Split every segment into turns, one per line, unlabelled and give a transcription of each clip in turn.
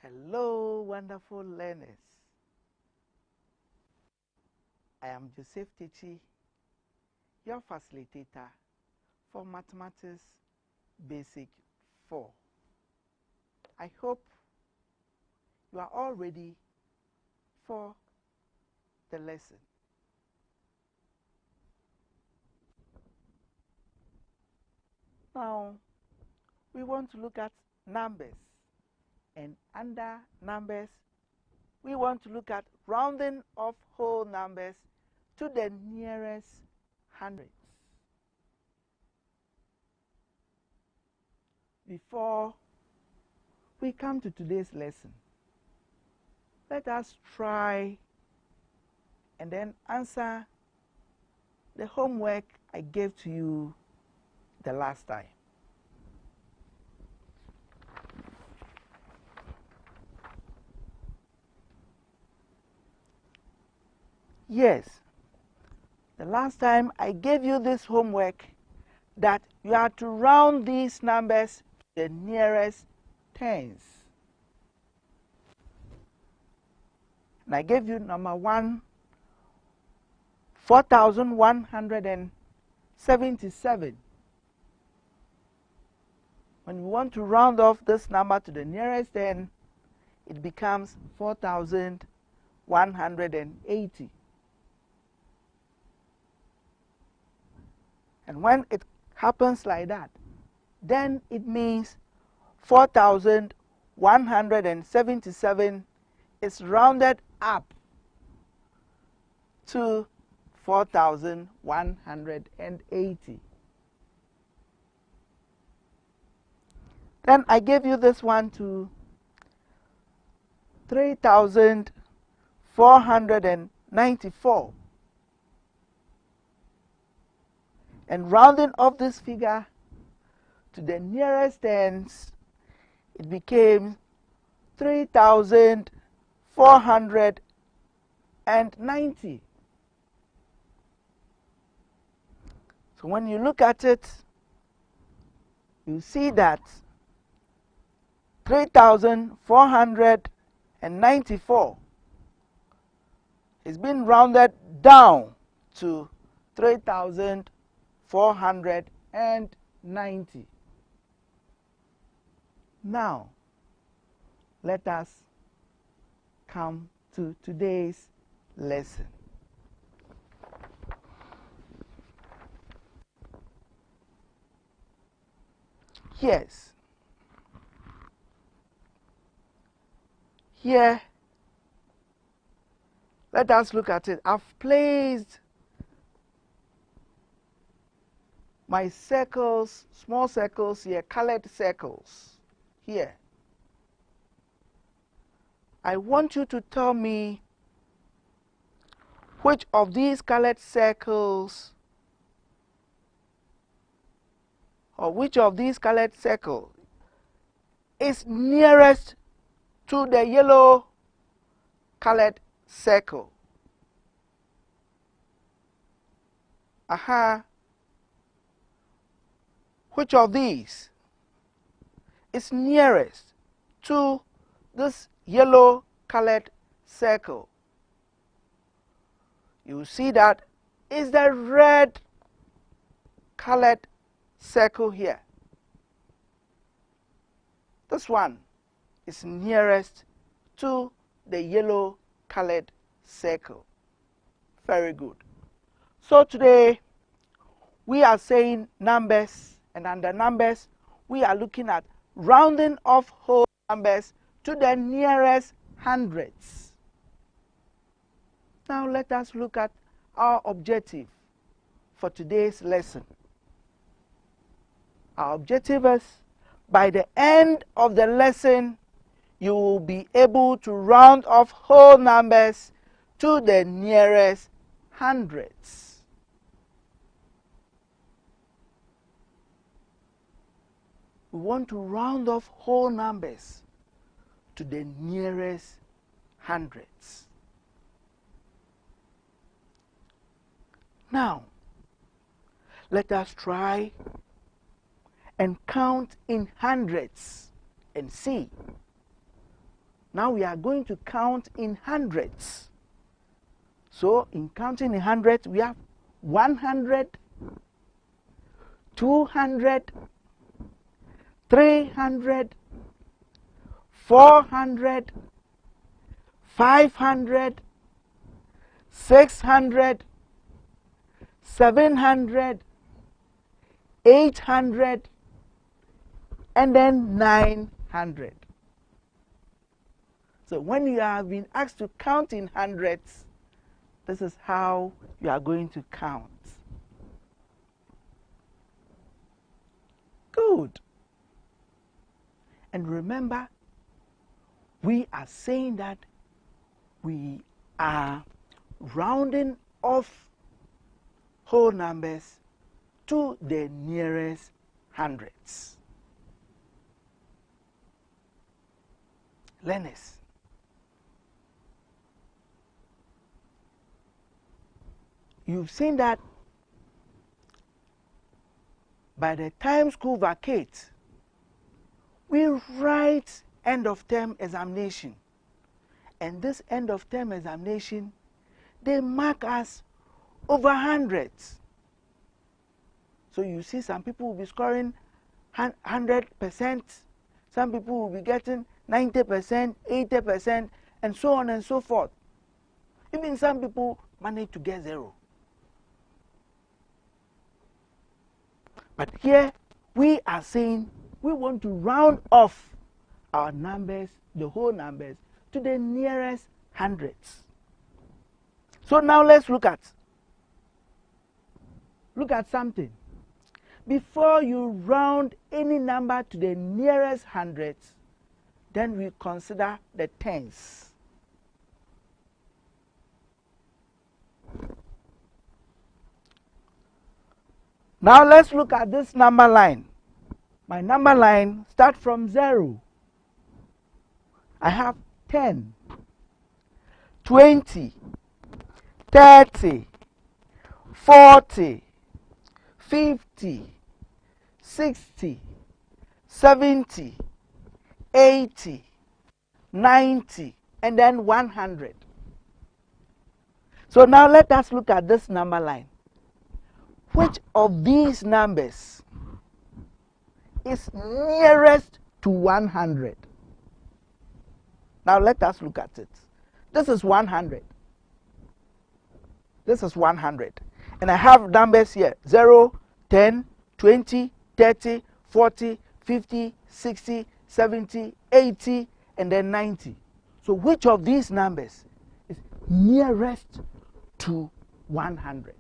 Hello, wonderful learners. I am Joseph Techi, your facilitator for Mathematics Basic 4. I hope you are all ready for the lesson. Now, we want to look at numbers, and under numbers, we want to look at rounding of whole numbers to the nearest hundredths. Before we come to today's lesson, let us try and then answer the homework I gave to you the last time. Yes, the last time I gave you this homework that you have to round these numbers to the nearest tens. And I gave you number 1, 4,177. When we want to round off this number to the nearest 10, it becomes 4,180. And when it happens like that, then it means 4,177 is rounded up to 4,180. Then I gave you this one to 3,494. And rounding off this figure to the nearest tens, it became 3,490. So when you look at it, you see that 3,494 is being rounded down to 3,490. Now, let us come to today's lesson. Yes. Here, let us look at it. I've placed my circles, small circles here, colored circles here. I want you to tell me which of these colored circles is nearest to the yellow colored circle. Which of these is nearest to this yellow colored circle? You see that is the red colored circle here. This one is nearest to the yellow colored circle. Very good. So today we are saying numbers, and under numbers we are looking at rounding off whole numbers to the nearest hundredths. Now let us look at our objective for today's lesson. Our objective is, by the end of the lesson, you will be able to round off whole numbers to the nearest hundredths. We want to round off whole numbers to the nearest hundredths. Now, let us try and count in hundredths and see Now we are going to count in hundreds. So in counting in hundreds, we have 100, 200, 300, 400, 500, 600, 700, 800, and then 900. So when you have been asked to count in hundreds, this is how you are going to count. Good. And remember, we are saying that we are rounding off whole numbers to the nearest hundreds. Learners, you've seen that by the time school vacates, we write end of term examination. And this end of term examination, they mark us over hundreds. So you see some people will be scoring 100%, some people will be getting 90%, 80%, and so on and so forth. Even some people manage to get 0. But here we are saying we want to round off our numbers, the whole numbers, to the nearest hundreds. So now let's look at something. Before you round any number to the nearest hundreds, then we consider the tens. Now let's look at this number line. My number line starts from 0. I have 10, 20, 30, 40, 50, 60, 70, 80, 90, and then 100. So now let us look at this number line. Which of these numbers is nearest to 100? Now let us look at it. This is 100. This is 100. And I have numbers here: 0, 10, 20, 30, 40, 50, 60, 70, 80, and then 90. So which of these numbers is nearest to 100?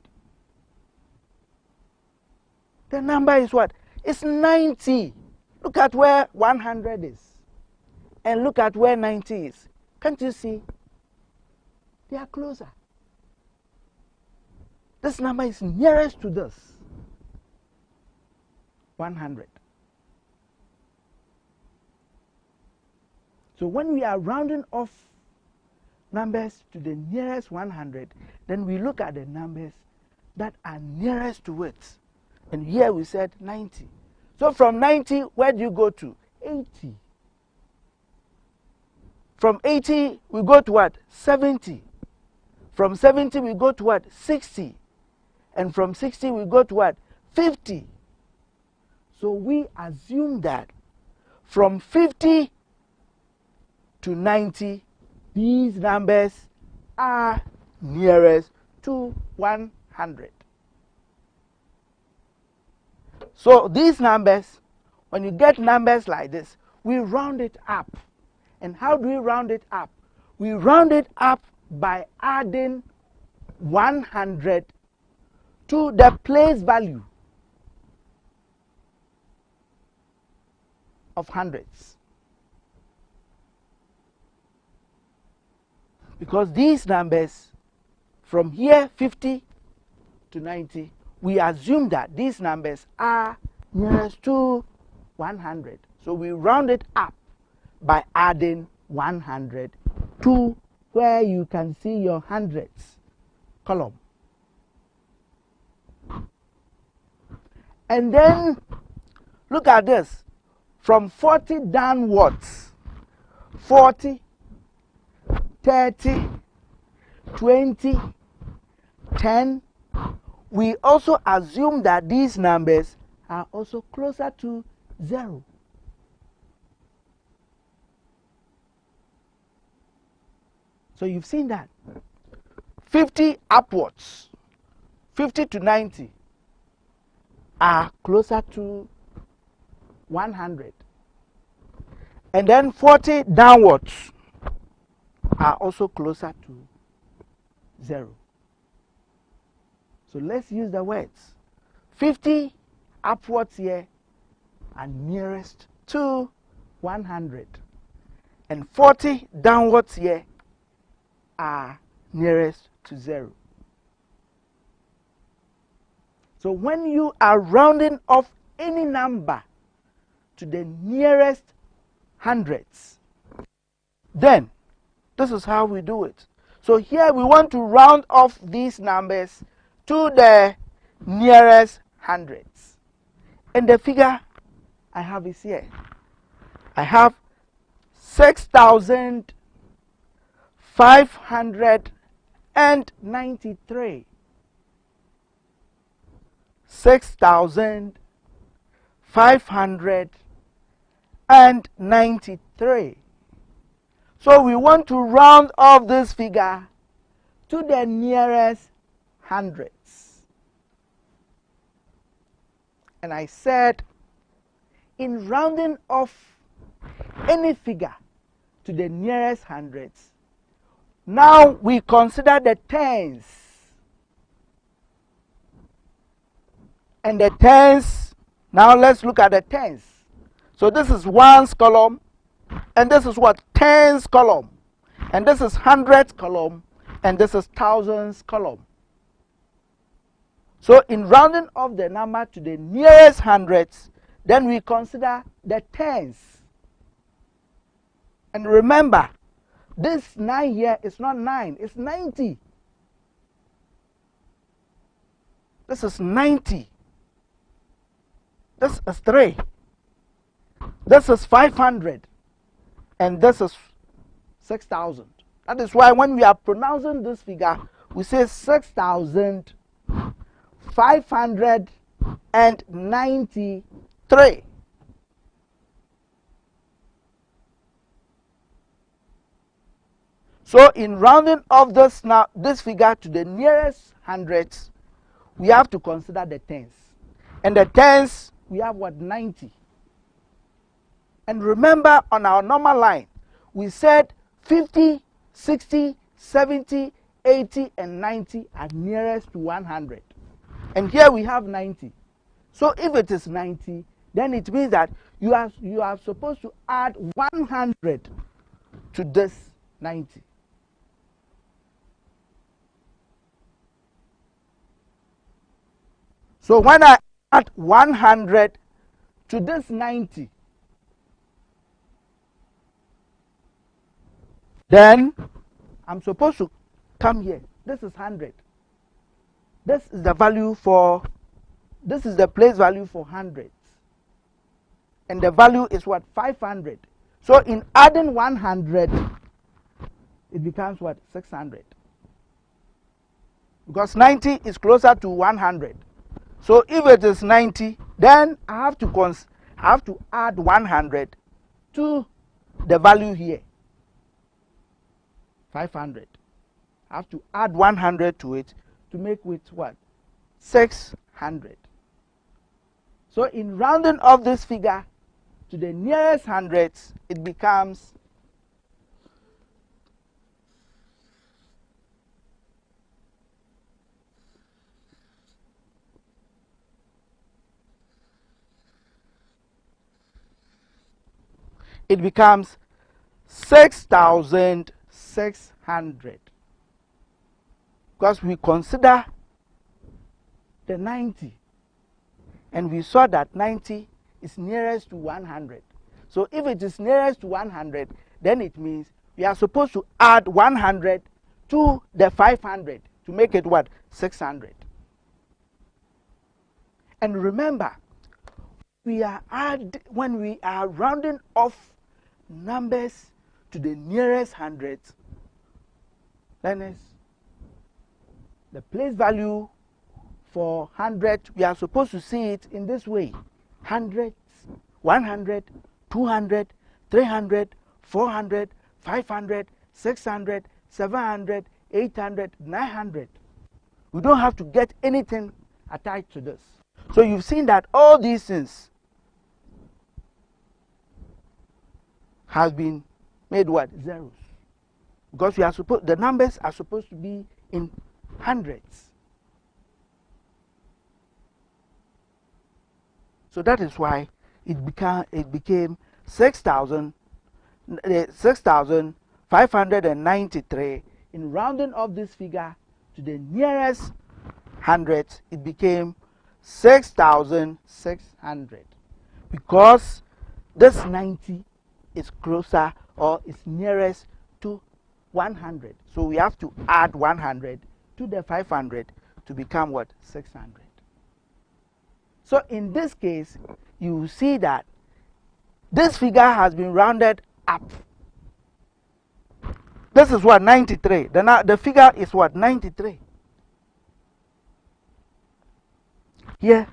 The number is what? It's 90. Look at where 100 is. And look at where 90 is. Can't you see? They are closer. This number is nearest to this. 100. So when we are rounding off numbers to the nearest 100, then we look at the numbers that are nearest to it. And here we said 90. So from 90, where do you go to? 80. From 80, we go to what? 70. From 70, we go to what? 60. And from 60, we go to what? 50. So we assume that from 50 to 90, these numbers are nearest to 100. So these numbers, when you get numbers like this, we round it up. And how do we round it up? We round it up by adding 100 to the place value of hundreds. Because these numbers, from here 50 to 90, we assume that these numbers are nearest to 100. So we round it up by adding 100 to where you can see your hundreds column. And then look at this. From 40 downwards, 40, 30, 20, 10, we also assume that these numbers are also closer to 0. So you've seen that. 50 upwards, 50 to 90 are closer to 100. And then 40 downwards are also closer to 0. So let's use the words. 50 upwards here are nearest to 100. And 40 downwards here are nearest to 0. So when you are rounding off any number to the nearest hundredths, then this is how we do it. So here we want to round off these numbers to the nearest hundredths. And the figure I have is here. I have 6,593. 6,593. So we want to round off this figure to the nearest hundredths. And I said, in rounding off any figure to the nearest hundredths, now we consider the tens. And the tens, now let's look at the tens. So this is ones column, and this is what? Tens column. And this is hundredths column, and this is thousands column. So in rounding off the number to the nearest hundredths, then we consider the tens. And remember, this 9 here is not 9, it's 90. This is 90. This is 3. This is 500. And this is 6,000. That is why when we are pronouncing this figure, we say 6,593. So in rounding off this figure to the nearest hundredths, we have to consider the tens. And the tens, we have what? 90. And remember, on our normal line, we said 50, 60, 70, 80, and 90 are nearest to 100. And here we have 90. So if it is 90, then it means that you are supposed to add 100 to this 90. So when I add 100 to this 90, then I'm supposed to come here. This is 100. This is the value for, this is the place value for hundredths. And the value is what? 500. So in adding 100, it becomes what? 600. Because 90 is closer to 100. So if it is 90, then I have to add 100 to the value here. 500. I have to add 100 to it to make it what? 600. So in rounding off this figure to the nearest hundredths, it becomes it becomes 6,600, because we consider the 90 and we saw that 90 is nearest to 100. So if it is nearest to 100, then it means we are supposed to add 100 to the 500 to make it what? 600. And remember, when we are rounding off numbers to the nearest hundredths, Learners, the place value for 100, we are supposed to see it in this way: hundredths, 100, 200, 300, 400, 500, 600, 700, 800, 900. We don't have to get anything attached to this. So you've seen that all these things has been made what? Zeros. Because we are supposed, the numbers are supposed to be in hundreds. So that is why it became 6,593. In rounding up this figure to the nearest hundredth, it became 6,600, because this 90 is closer or is nearest to 100. So we have to add 100 to the 500 to become what? 600. So in this case, you see that this figure has been rounded up. This is what? 93. The figure is what? 93. Here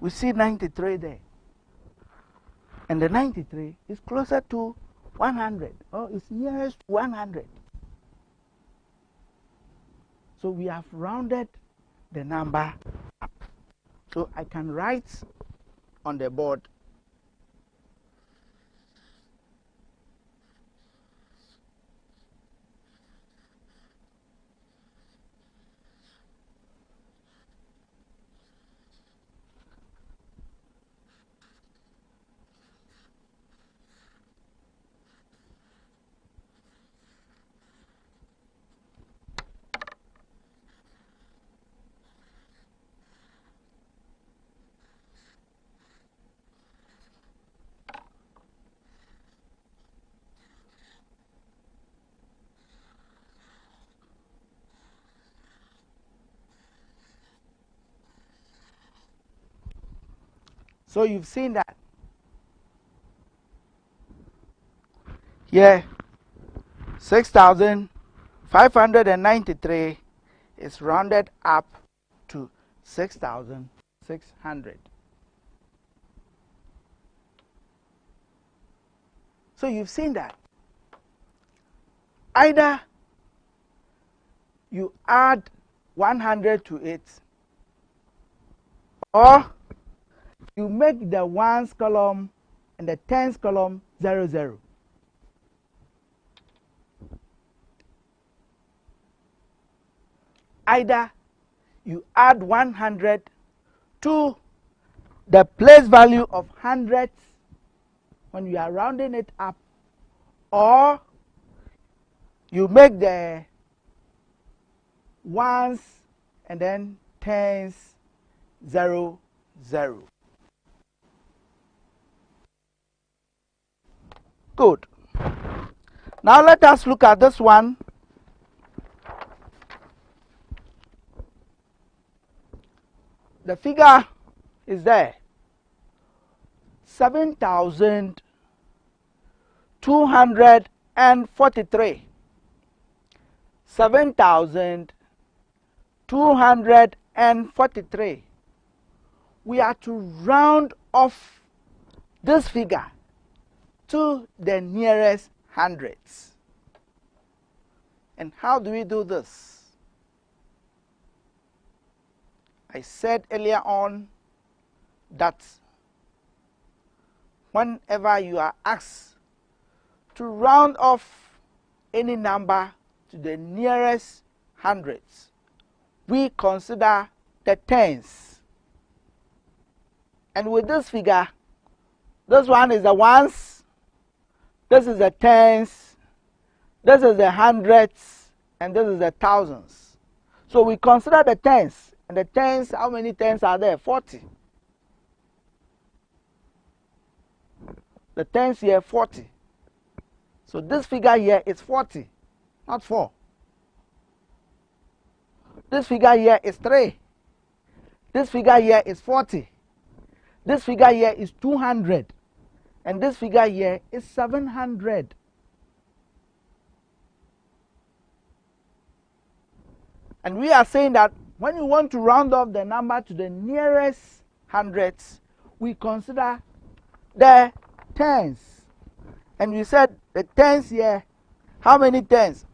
we see 93 there. And the 93 is closer to 100, or it's nearest to 100. So we have rounded the number up. So I can write on the board So you've seen that here 6,593 is rounded up to 6,600. So you've seen that either you add 100 to it, or you make the ones column and the tens column 0, 0. Either you add 100 to the place value of hundredths when you are rounding it up, or you make the ones and then tens 0, 0. Good. Now let us look at this one. The figure is there: 7,243. 7,243. We are to round off this figure to the nearest hundredths. And how do we do this? I said earlier on that whenever you are asked to round off any number to the nearest hundredths, we consider the tens. And with this figure, this one is the ones, this is the tens, this is the hundredths, and this is the thousands. So we consider the tens. And the tens, how many tens are there? 40. The tens here, 40. So this figure here is 40, not 4. This figure here is 3. This figure here is 40. This figure here is 200. And this figure here is 700. And we are saying that when you want to round off the number to the nearest hundredths, we consider the tens. And we said the tens here, how many tens?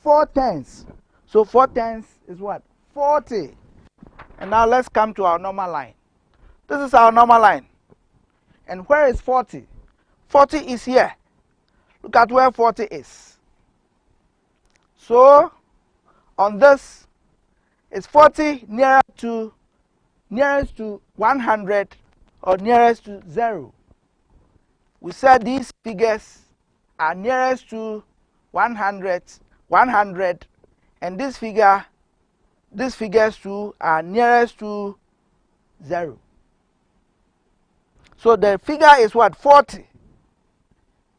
4 tens. So 4 tens is what? 40. And now let's come to our normal line. This is our normal line. And where is 40? 40 is here. Look at where 40 is. So on this, is 40 nearest to 100 or nearest to 0? We said these figures are nearest to 100, and these figures too are nearest to 0. So the figure is what? 40.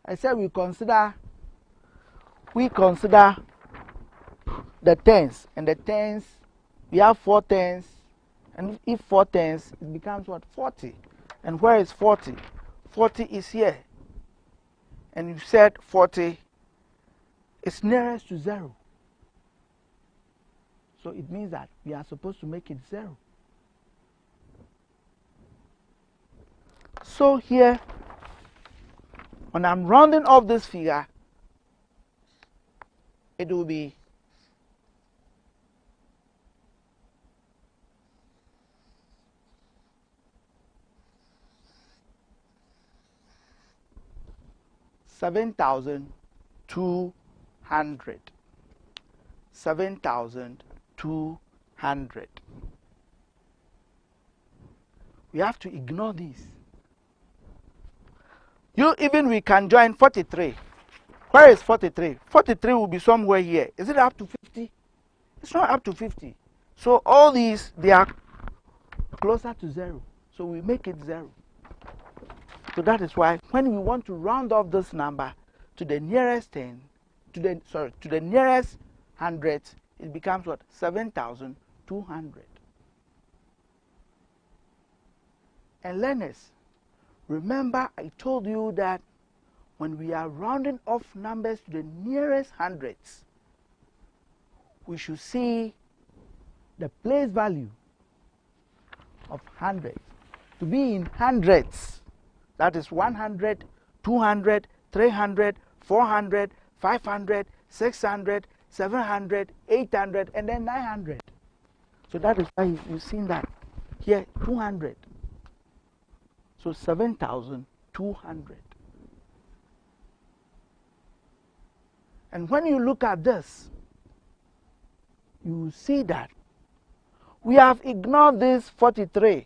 I said we consider the tens, and the tens, we have 4 tens, and if 4 tens, it becomes what? 40. And where is 40? 40 is here. And you said 40 is nearest to 0. So it means that we are supposed to make it 0. So here, when I'm rounding off this figure, it will be 7,200. 7,200. We have to ignore these. We can join 43. Where is 43? 43 will be somewhere here. Is it up to 50? It's not up to 50. So all these, they are closer to 0. So we make it 0. So that is why when we want to round off this number to the nearest to the nearest hundred, it becomes what? 7,200. And learners, remember I told you that when we are rounding off numbers to the nearest hundreds, we should see the place value of hundreds to be in hundreds. That is 100, 200, 300, 400, 500, 600, 700, 800, and then 900. So that is why you've seen that here, 200. So 7,200. And when you look at this, you will see that we have ignored this 43.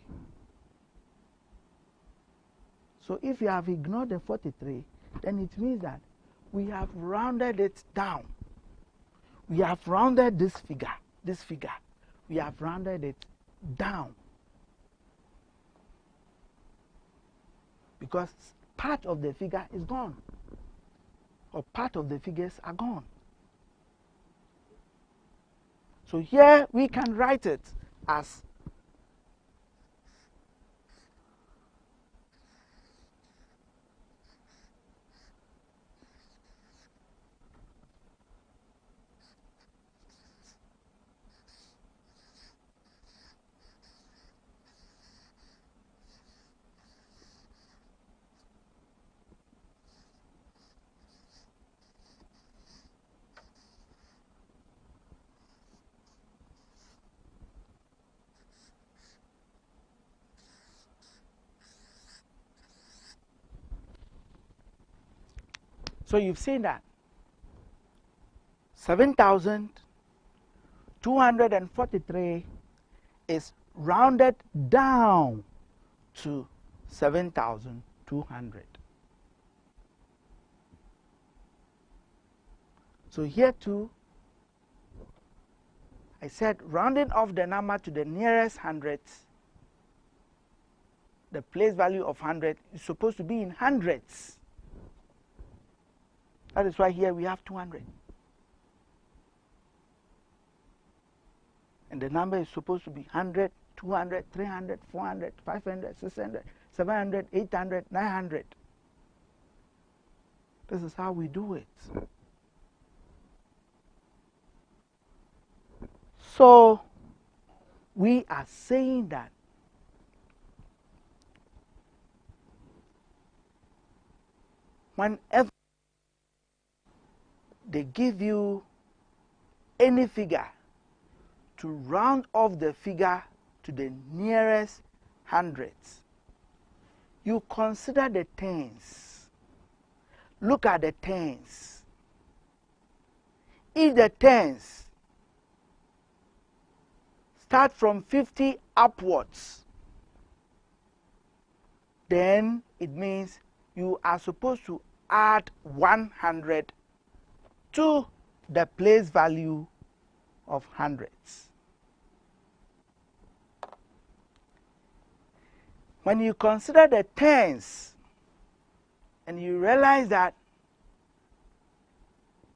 So if you have ignored the 43, then it means that we have rounded it down. We have rounded this figure. We have rounded it down. Because part of the figure is gone. Or part of the figures are gone. So here we can write it as so you've seen that 7,243 is rounded down to 7,200. So here too, I said rounding off the number to the nearest hundredths, the place value of 100 is supposed to be in hundreds. That is why here we have 200. And the number is supposed to be 100, 200, 300, 400, 500, 600, 700, 800, 900. This is how we do it. So we are saying that whenever they give you any figure, to round off the figure to the nearest hundredths, you consider the tens. Look at the tens. If the tens start from 50 upwards, then it means you are supposed to add 100 to the place value of hundredths. When you consider the tens and you realize that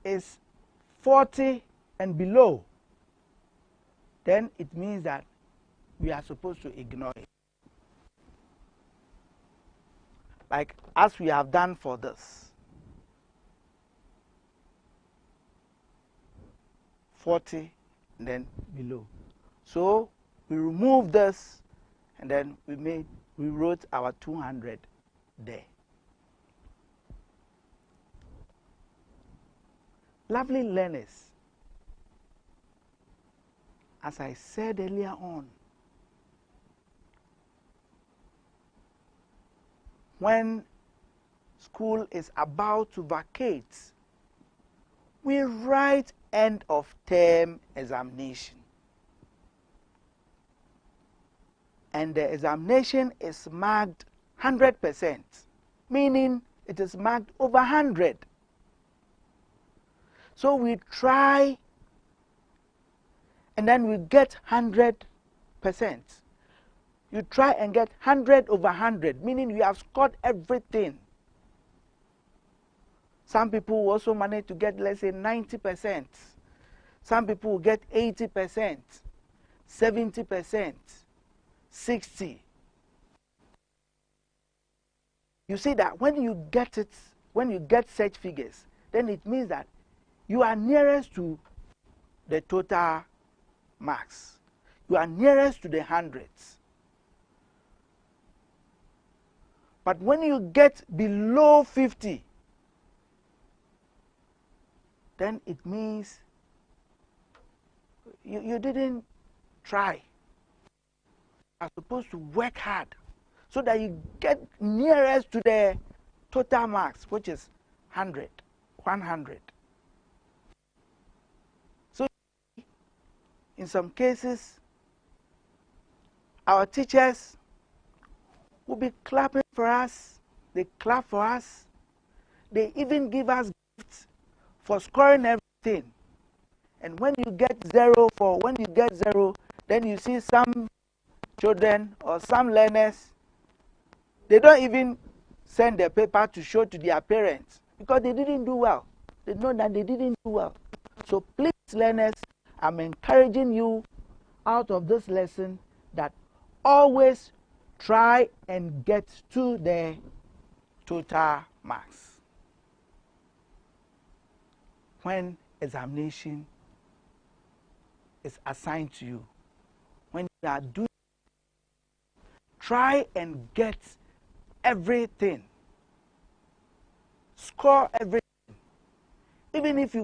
it's 40 and below, then it means that we are supposed to ignore it. Like as we have done for this. 40 and then below. So we remove this and then we wrote our 200 there. Lovely learners, as I said earlier on, when school is about to vacate, we write end of term examination. And the examination is marked 100%, meaning it is marked over 100. So we try and then we get 100%. You try and get 100 over 100, meaning you have scored everything. Some people will also manage to get, let's say, 90%. Some people will get 80%, 70%, 60%. You see that when you get it, when you get such figures, then it means that you are nearest to the total marks. You are nearest to the hundreds. But when you get below 50, then it means you didn't try. You are supposed to work hard so that you get nearest to the total marks, which is 100. So in some cases, our teachers will be clapping for us. They clap for us. They even give us gifts for scoring everything. And when you get zero, then you see some children or some learners, they don't even send their paper to show to their parents because they didn't do well. They know that they didn't do well. So please, learners, I'm encouraging you out of this lesson that always try and get to the total marks when examination is assigned to you. When you are doing, try and get everything. Score everything. Even if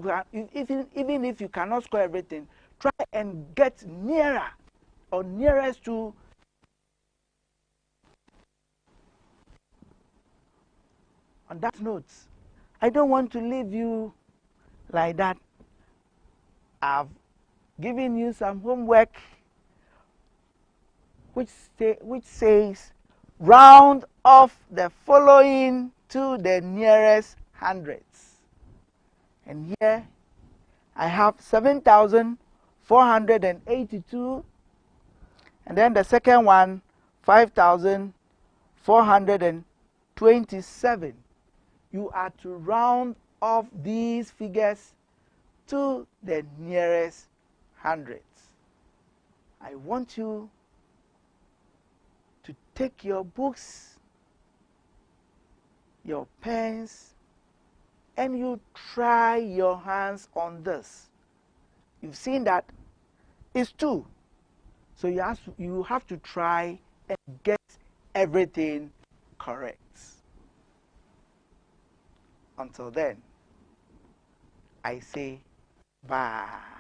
you cannot score everything, try and get nearer or nearest to. On that note, I don't want to leave you like that. I've given you some homework which says round off the following to the nearest hundreds. And here I have 7,482, and then the second one 5,427. You are to round off these figures to the nearest hundreds. I want you to take your books, your pens, and you try your hands on this. You've seen that is 2. So you have to try and get everything correct. Until then, I say bye.